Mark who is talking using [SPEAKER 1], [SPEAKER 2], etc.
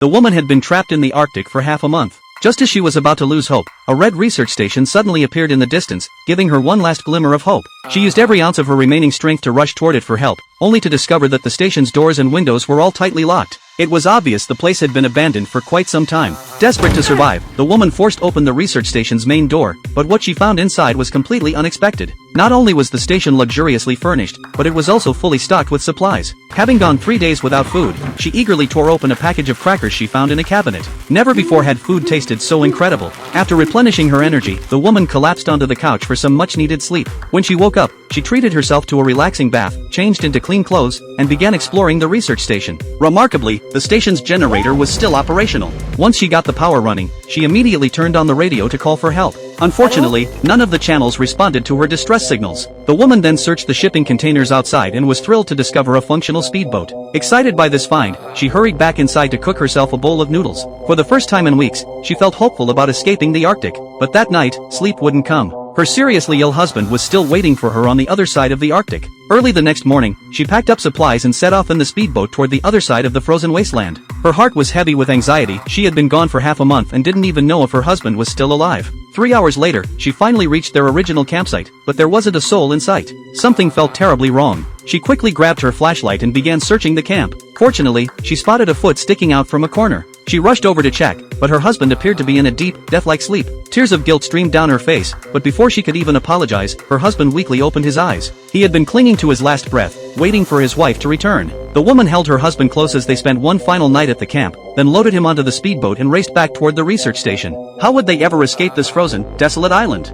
[SPEAKER 1] The woman had been trapped in the Arctic for half a month. Just as she was about to lose hope, a red research station suddenly appeared in the distance, giving her one last glimmer of hope. She used every ounce of her remaining strength to rush toward it for help, only to discover that the station's doors and windows were all tightly locked. It was obvious the place had been abandoned for quite some time. Desperate to survive, the woman forced open the research station's main door, but what she found inside was completely unexpected. Not only was the station luxuriously furnished, but it was also fully stocked with supplies. Having gone 3 days without food, she eagerly tore open a package of crackers she found in a cabinet. Never before had food tasted so incredible. After replenishing her energy, the woman collapsed onto the couch for some much-needed sleep. When she woke up, she treated herself to a relaxing bath, changed into clean clothes, and began exploring the research station. Remarkably, the station's generator was still operational. Once she got the power running, she immediately turned on the radio to call for help. Unfortunately, none of the channels responded to her distress signals. The woman then searched the shipping containers outside and was thrilled to discover a functional speedboat. Excited by this find, she hurried back inside to cook herself a bowl of noodles. For the first time in weeks, she felt hopeful about escaping the Arctic. But that night, sleep wouldn't come. Her seriously ill husband was still waiting for her on the other side of the Arctic. Early the next morning, she packed up supplies and set off in the speedboat toward the other side of the frozen wasteland. Her heart was heavy with anxiety. She had been gone for half a month and didn't even know if her husband was still alive. 3 hours later, she finally reached their original campsite, but there wasn't a soul in sight. Something felt terribly wrong. She quickly grabbed her flashlight and began searching the camp. Fortunately, she spotted a foot sticking out from a corner. She rushed over to check, but her husband appeared to be in a deep, death-like sleep. Tears of guilt streamed down her face, but before she could even apologize, her husband weakly opened his eyes. He had been clinging to his last breath, waiting for his wife to return. The woman held her husband close as they spent one final night at the camp, then loaded him onto the speedboat and raced back toward the research station. How would they ever escape this frozen, desolate island?